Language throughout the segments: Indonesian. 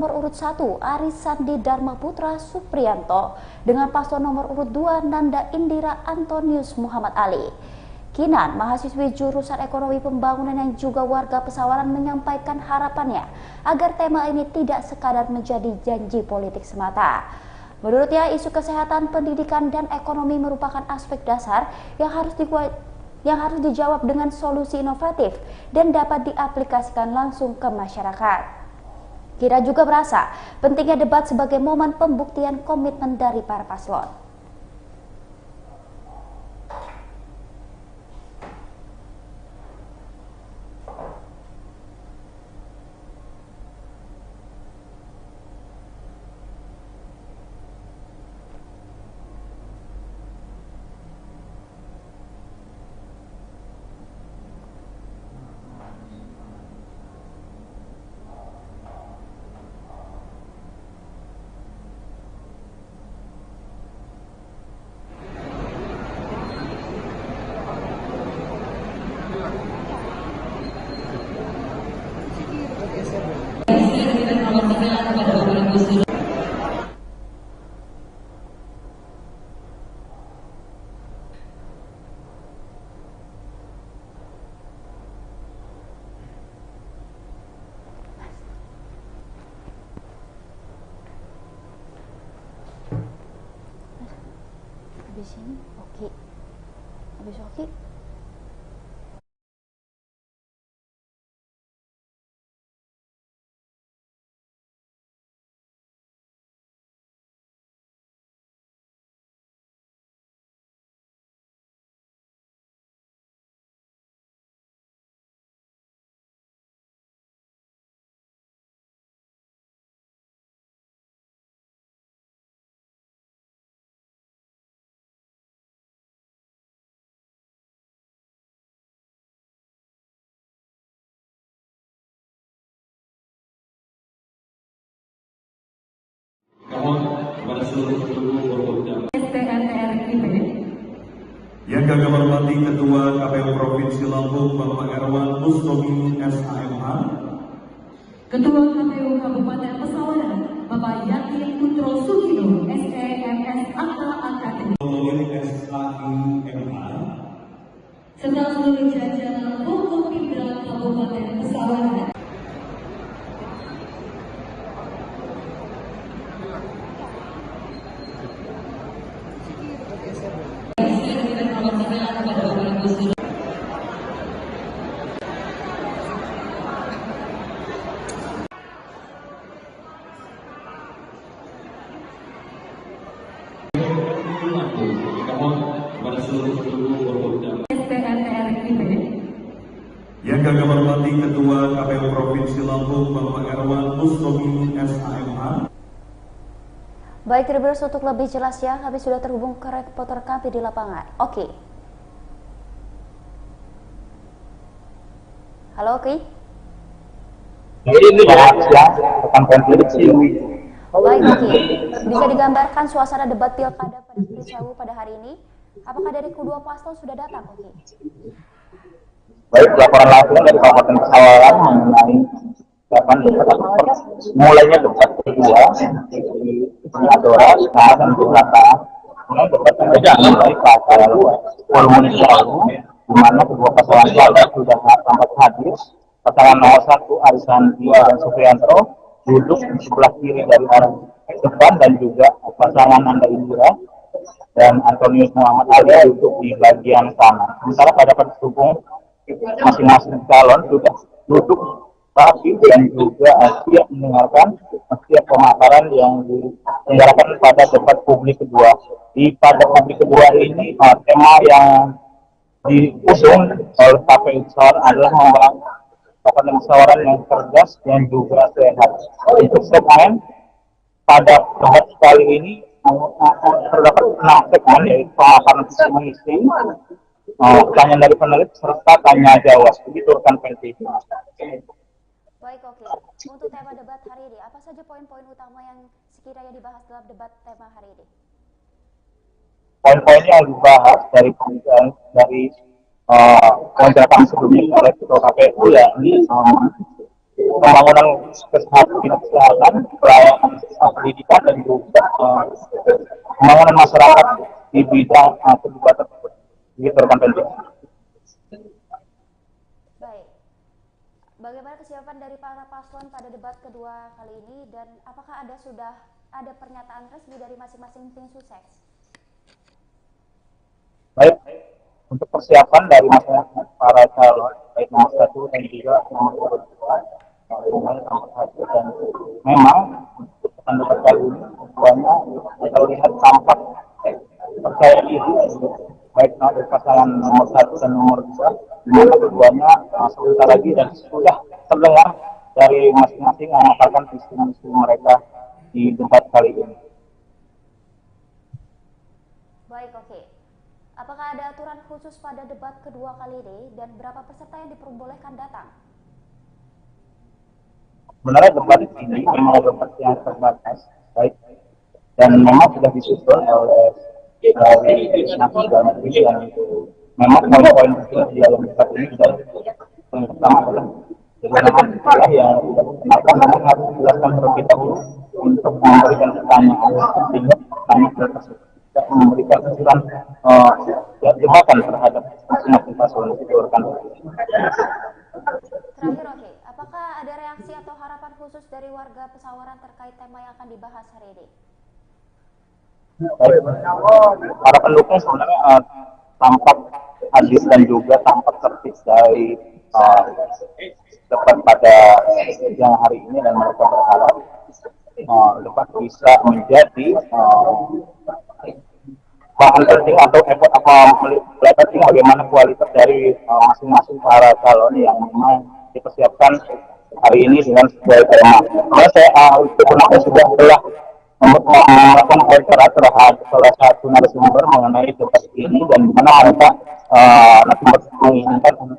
Nomor urut 1 Aris Sandi Dharma Putra Supriyanto dengan paslon nomor urut 2 Nanda Indira Antonius Muhammad Ali. Kinan, mahasiswi jurusan ekonomi pembangunan yang juga warga Pesawaran menyampaikan harapannya agar tema ini tidak sekadar menjadi janji politik semata. Menurutnya, isu kesehatan, pendidikan, dan ekonomi merupakan aspek dasar yang harus dijawab dengan solusi inovatif dan dapat diaplikasikan langsung ke masyarakat. Kira juga merasa pentingnya debat sebagai momen pembuktian komitmen dari para paslon. Habis ini oke. Habis oke. Kepada seluruh pendukung yang kami hormati Ketua KPU Provinsi Lampung Bapak Erwan Mustomi SHMH, Ketua KPU Kabupaten Pesawaran Bapak Yakin Putro Sugino SEMS Akta Akademi SHIMH, serta seluruh jajaran Forkopimda Kabupaten Pesawaran. kepada seluruh pendukung yang kami hormati Ketua KPU Provinsi Lampung Bapak Erwan Mustomi SHMH. Baik, Tribuners, untuk lebih jelasnya kami sudah terhubung ke reporter kami di lapangan. Oke. Halo, Oke. Ini ya, rekan prediksi. Baik, Oke. Bisa digambarkan suasana debat pilkada pada Prisau pada hari ini? Apakah dari kedua paslon sudah datang, Oke? Baik, laporan langsung dari Kabupaten Pesawaran mengenai mulainya debat kedua di Adora dan di belakang. Mulai debat kedua mulai pada volume lalu, di mana kedua pasangan sudah tampak hadir. Pasangan nomor 1 Aris Sandi dan Supriyanto duduk di sebelah kiri dari arah depan, dan juga pasangan Nanda Indira dan Antonius Muhammad Ali duduk di bagian kanan. Sementara pada pendukung masing-masing calon sudah duduk rapi dan juga siap mendengarkan setiap pemaparan yang diselenggarakan pada debat publik kedua. Di pada publik kedua ini tema yang diusung oleh KPU Pesawaran adalah membangun musyawarah yang cerdas dan juga sehat. Untuk segmen pada debat kali ini terdapat 6 segmen, yaitu pemaparan visi misi, pertanyaan dari penelit, serta tanya jawab. Begitu rekan peneliti. Baik, Oke. Untuk tema debat hari ini, apa saja poin-poin utama yang sekiranya dibahas dalam debat tema hari ini? Poin-poin yang dibahas dari wawancara kami sebelumnya oleh Ketua KPU, yakni pembangunan kesehatan, pelayanan pendidikan dan juga pembangunan masyarakat di bidang kedua tersebut. Begitu rekan Penjo. Baik. Bagaimana kesiapan dari para paslon pada debat kedua kali ini dan apakah sudah ada pernyataan resmi dari masing-masing tim sukses? Baik, untuk persiapan dari masyarakat para calon baik nomor 1 dan juga nomor 2, dan memang untuk debat kali ini semuanya kita lihat tampak percaya diri baik dari pasangan nomor 1 dan nomor 2, di mana keduanya sebentar lagi dan sudah terdengar dari masing-masing mengatakan visi-misi mereka di debat kali ini. Baik, oke. Apakah ada aturan khusus pada debat kedua kali ini dan berapa peserta yang diperbolehkan datang? Sebenarnya debat ini memang debat yang terbatas, baik, dan memang sudah disusun oleh dari Nafi dan memang poin-poin penting di dalam debat ini sudah yang pertama adalah dengan yang memang harus dijelaskan terlebih dahulu untuk memberikan pertanyaan sehingga pertanyaan tersebut tidak memberikan kesan jebakan terhadap masing-masing paslon itu rekan. Terakhir, oke. Apakah ada reaksi atau harapan khusus dari warga Pesawaran terkait tema yang akan dibahas hari ini? Para pendukung sebenarnya tampak hadir dan juga tampak tertib dari debat pada siang hari ini, dan mereka berharap debat bisa menjadi bahan penting atau effort melihat penting bagaimana kualitas dari masing-masing para calon yang memang dipersiapkan hari ini dengan sebuah tema. Karena saya sudah telah melakukan wawancara terhadap salah satu narasumber mengenai debat ini dan di mana mereka menginginkan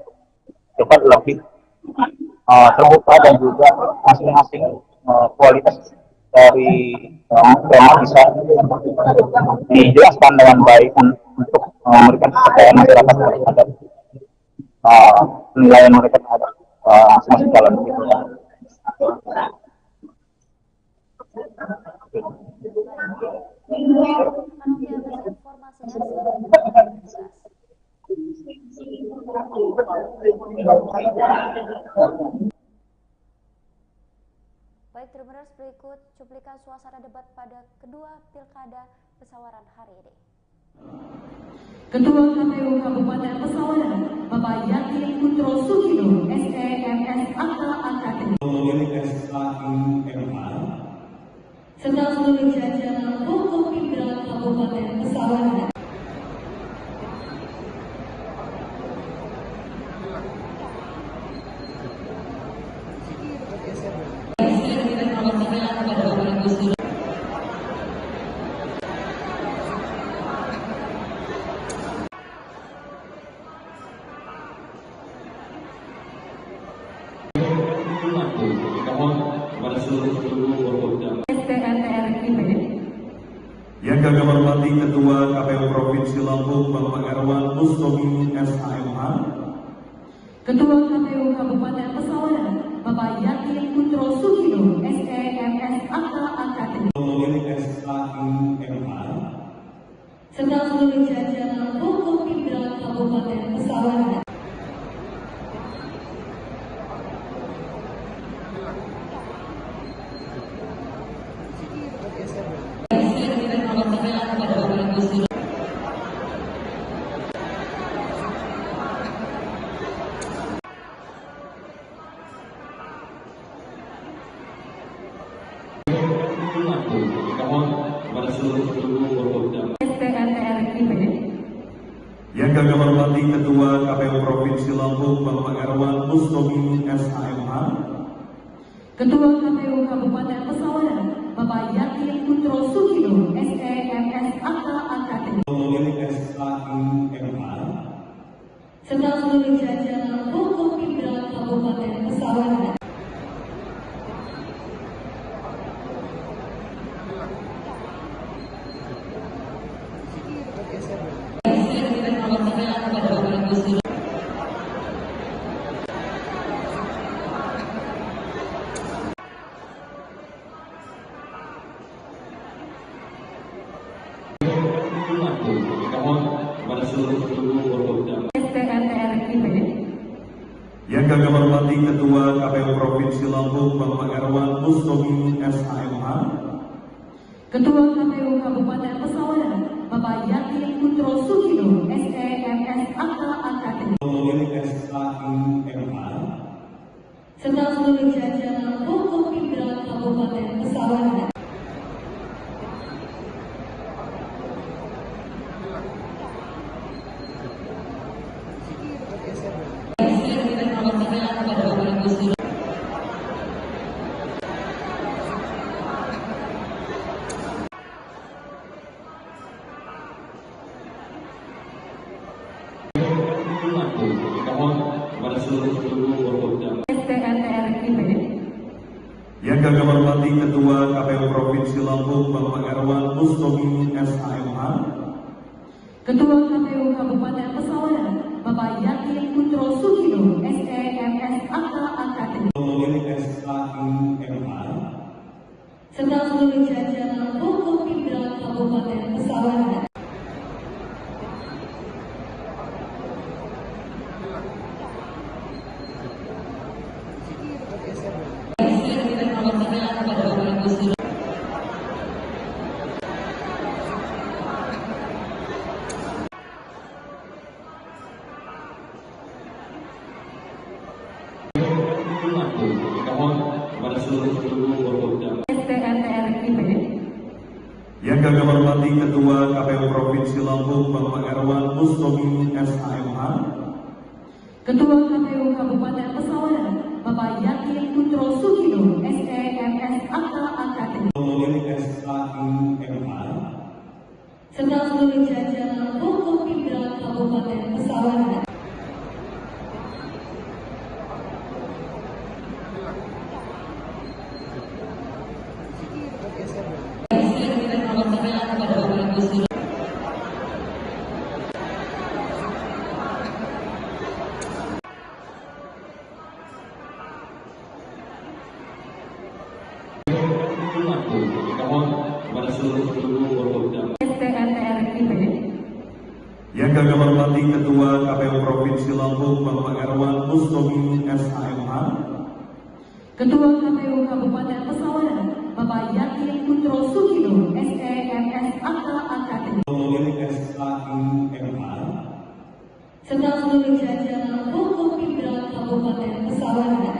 debat lebih terbuka dan juga masing-masing kualitas dari tema bisa dijelaskan dengan baik untuk memberikan kepercayaan masyarakat terhadap penilaian mereka terhadap masing-masing calon. Baik, terus berikut cuplikan suasana debat pada kedua pilkada Pesawaran hari ini. Ketua KPU Kabupaten Pesawaran, Bapak Yakin Putro Sugino, SEMS Akta Akademi, serta seluruh jajaran Forkopimda Kabupaten Pesawaran. Yang kami hormati Ketua KPU Provinsi Lampung Bapak Erwan Mustomi SHMH, Ketua KPU Kabupaten Pesawaran, Bapak Yakin Putro Sugino, SEMS Akta Akademi, serta seluruh jajaran Forkopimda Kabupaten Pesawaran. yang kami hormati Ketua KPU Provinsi Lampung Bapak Erwan Mustomi SHMH, Ketua KPU Kabupaten Pesawaran, Bapak Yakin Putro Sugino, SEMS Akta Akademi, serta seluruh jajaran Forkopimda Kabupaten Pesawaran. Yang kami hormati Ketua KPU Provinsi Lampung Bapak Erwan Mustomi SHMH, Ketua KPU Kabupaten Pesawaran Bapak Yakin Putro Sugino SEMS Akta Akademi, SHIMH, serta seluruh jajaran pokok pimpinan Kabupaten Pesawaran. Mohon kepada seluruh penduduk Borobda. Yang kami hormati Ketua KPU Provinsi Lampung Bapak Erwan Mustomi SHMH, Ketua KPU Kabupaten Pesawaran Bapak Yakin Putro Sugino SEMS Akta Akademi, SHIMH, serta seluruh jajaran pokok pimpinan Kabupaten Pesawaran. Mohon kepada seluruh penduduk Borobda. Yang kami hormati Ketua KPU Provinsi Lampung Bapak Erwan Mustomi SHMH, Ketua KPU Kabupaten Pesawaran Bapak Yakin Putro Sugino SEMS Akta Akademi, SHIMH, serta seluruh jajaran pokok pimpinan Kabupaten Pesawaran. Mohon kepada seluruh penduduk Borobda. Yang kami hormati Ketua KPU Provinsi Lampung Bapak Erwan Mustomi SHMH, Ketua KPU Kabupaten Pesawaran Bapak Yakin Putro Sugino SEMS Akta Akademi, SHIMH, serta seluruh jajaran pokok pimpinan Kabupaten Pesawaran.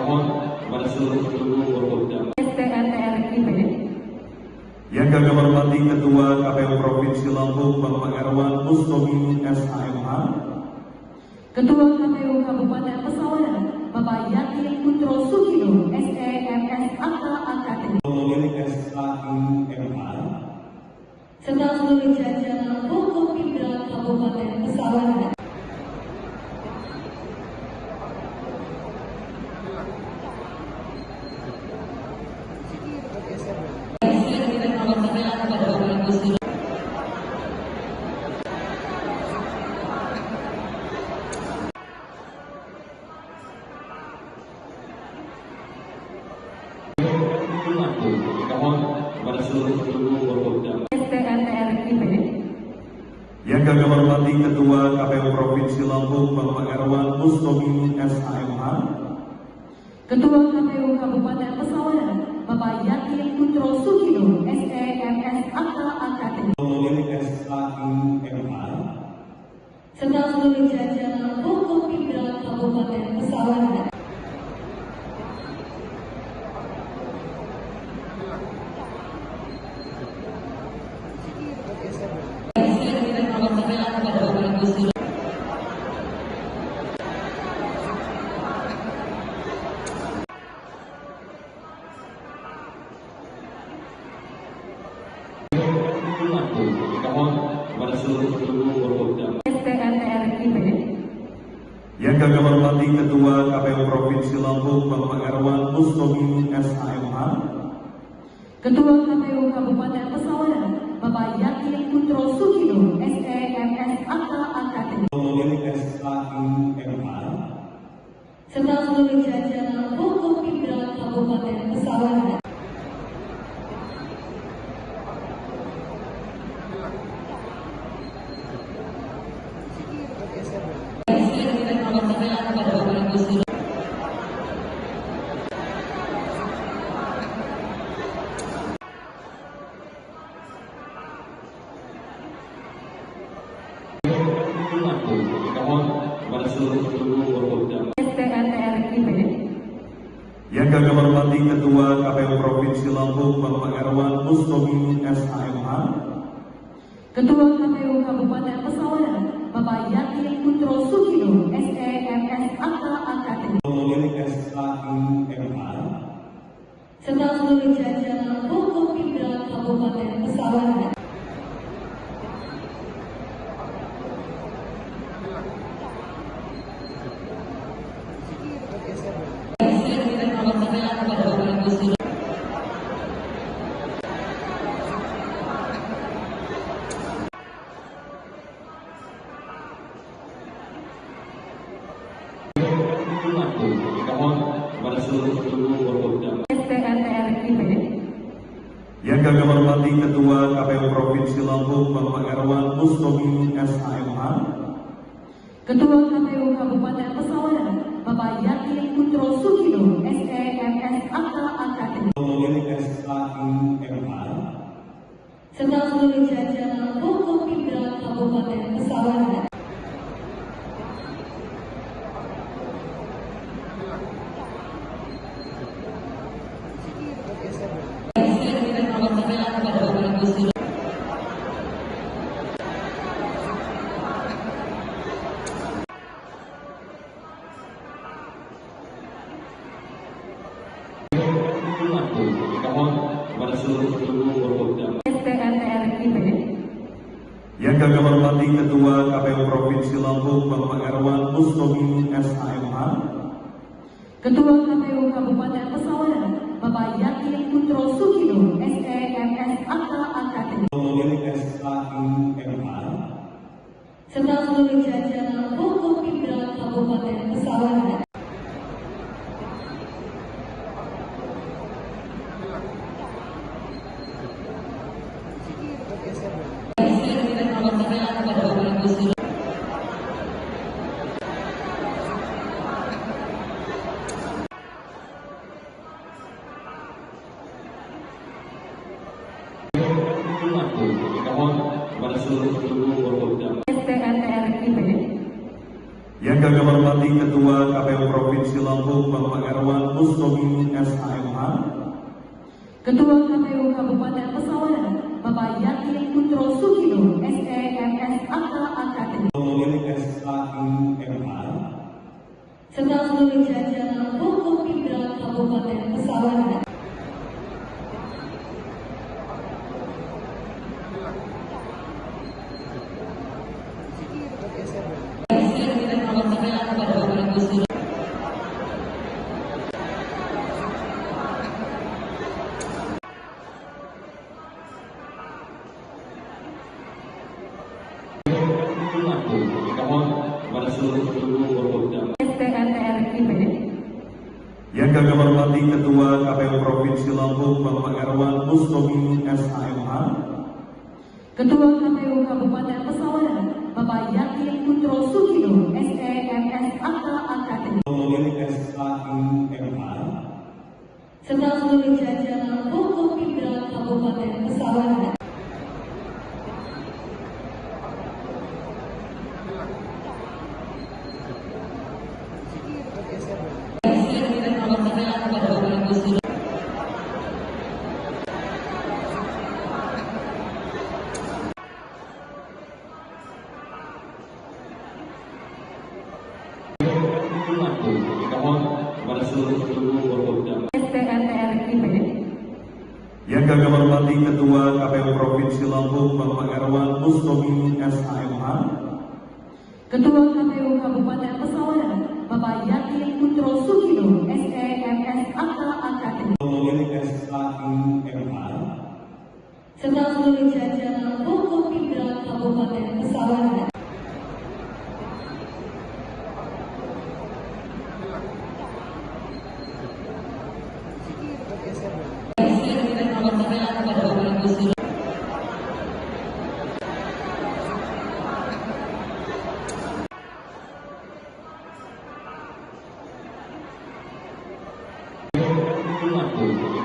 Mohon kepada seluruh penduduk Borobda. Yang kami hormati Ketua KPU Provinsi Lampung Bapak Erwan Mustomi SHMH, Ketua KPU Kabupaten Pesawaran Bapak Yakin Putro Sugino SEMS Akta Akademi, SHIMH, serta seluruh jajaran pokok pimpinan Kabupaten Pesawaran. Mohon kepada seluruh penduduk Borobda. Yang kami hormati Ketua KPU Provinsi Lampung Bapak Erwan Mustomi SHMH, Ketua KPU Kabupaten Pesawaran Bapak Yakin Putro Sugino SEMS Akta Akademi, SHIMH, serta seluruh jajaran pokok pimpinan Kabupaten Pesawaran. Mohon kepada seluruh penduduk Borobda. Yang kami hormati Ketua KPU Provinsi Lampung Bapak Erwan Mustomi SHMH, Ketua KPU Kabupaten Pesawaran Bapak Yakin Putro Sugino, SEMS Akta Angkatan, serta seluruh jajaran Forkopimda Kabupaten Pesawaran. Kepada seluruh penduduk Forkopimda Yang kami hormati Ketua KPU Provinsi Lampung Bapak Erwan Mustomi SHMH, Ketua KPU Kabupaten Pesawaran Bapak Yakin Putro Sugino, SEMS Akta Angkatan, serta seluruh jajaran Forkopimda Kabupaten Pesawaran. kepada seluruh penduduk Forkopimda yang kami hormati Ketua KPU Provinsi Lampung Bapak Erwan Mustomi SHMH, Ketua KPU Kabupaten Pesawaran Bapak Yakin Putro Sugino, SEMS Akta Angkatan, serta seluruh jajaran Forkopimda Kabupaten Pesawaran. kepada seluruh penduduk Forkopimda yang kami hormati Ketua KPU Provinsi Lampung Bapak Erwan Mustomi SHMH, Ketua KPU Kabupaten Pesawaran Bapak Yakin Putro Sugino, SEMS Akta Angkatan, serta seluruh jajaran Forkopimda Kabupaten Pesawaran. kepada seluruh penduduk Forkopimda yang kami hormati Ketua KPU Provinsi Lampung Bapak Erwan Mustomi SHMH, Ketua KPU Kabupaten Pesawaran Bapak Yakin Putro Sugino, SEMS Akta Angkatan, serta seluruh jajaran Forkopimda Kabupaten Pesawaran. kepada seluruh penduduk Forkopimda yang kami hormati Ketua KPU Provinsi Lampung Bapak Erwan Mustomi SHMH, Ketua KPU Kabupaten Pesawaran Bapak Yakin Putro Sugino, SEMS Akta Angkatan, serta seluruh jajaran Forkopimda Kabupaten Pesawaran. kepada seluruh penduduk Forkopimda yang kami hormati Ketua KPU Provinsi Lampung Bapak Erwan Mustomi SHMH, Ketua KPU Kabupaten Pesawaran Bapak Yakin Putro Sugino, SEMS Akta Angkatan, serta seluruh jajaran Kabupaten Pesawaran.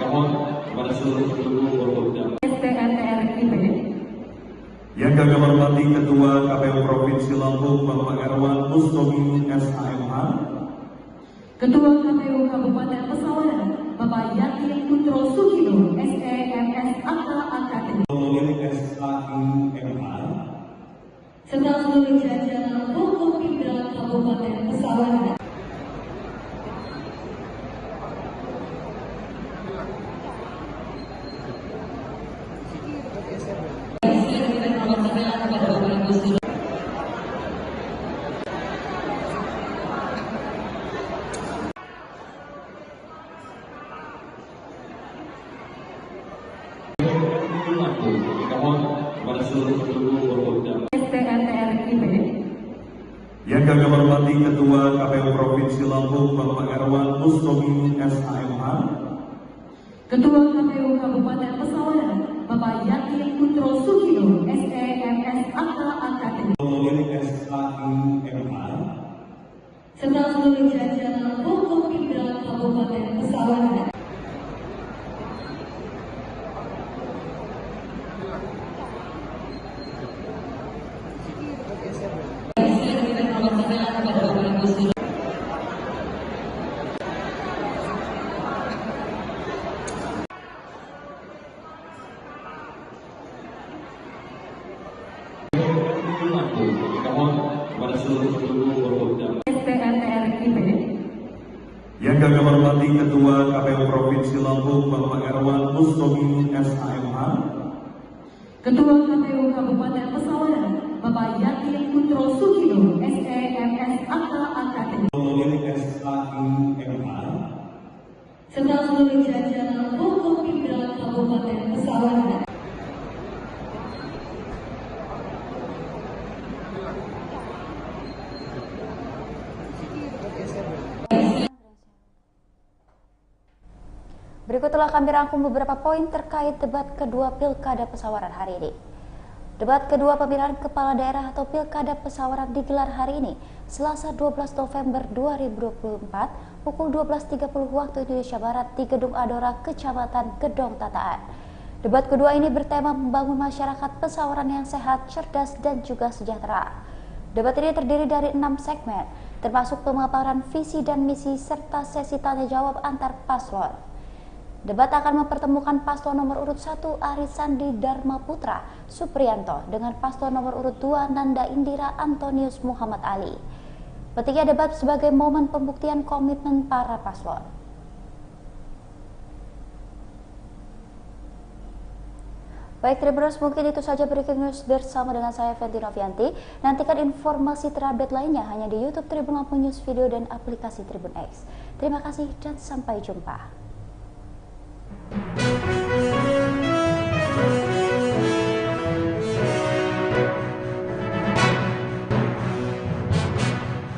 Mohon kepada seluruh pendukung Forkopimda STNTRIP. Yang kami hormati Ketua KPU Provinsi Lampung Bapak Erwan Mustomi SAMH, Ketua KPU Kabupaten Pesawaran Bapak Yakin Putro Sugino SEMS Akta Akademi, SAIMH, serta seluruh jajaran Forkopimda Kabupaten Pesawaran. mohon kepada seluruh pendukung Forkopimda STNTRIP. yang kami hormati Ketua KPU Provinsi Lampung Bapak Erwan Mustomi SAMH, Ketua KPU Kabupaten Pesawaran Bapak Yakin Putro Sugino SEMS Akta Akademi, SAIMH, serta seluruh jajaran Forkopimda Kabupaten Pesawaran. mohon kepada seluruh pendukung Forkopimda STNTRIP. yang kami hormati Ketua KPU Provinsi Lampung Bapak Erwan Mustomi SAMH, Ketua KPU Kabupaten Pesawaran Bapak Yakin Putro Sugino SEMS Akta Akademi, SAIMH, serta seluruh jajaran Forkopimda Kabupaten Pesawaran. Berikutlah kami rangkum beberapa poin terkait debat kedua Pilkada Pesawaran hari ini. Debat kedua pemilihan kepala daerah atau Pilkada Pesawaran digelar hari ini, Selasa 12 November 2024, pukul 12.30 waktu Indonesia Barat di Gedung Adora, Kecamatan Gedong Tataan. Debat kedua ini bertema membangun masyarakat Pesawaran yang sehat, cerdas, dan juga sejahtera. Debat ini terdiri dari 6 segmen, termasuk pemaparan visi dan misi serta sesi tanya jawab antar paslon. Debat akan mempertemukan paslon nomor urut 1 Arisandi Dharma Putra Supriyanto dengan paslon nomor urut 2 Nanda Indira Antonius Muhammad Ali. Pentingnya debat sebagai momen pembuktian komitmen para paslon. Baik Tribuners, mungkin itu saja breaking news bersama dengan saya Fenty Novianti. Nantikan informasi terupdate lainnya hanya di YouTube Tribun Lampung News Video dan aplikasi Tribun X. Terima kasih dan sampai jumpa.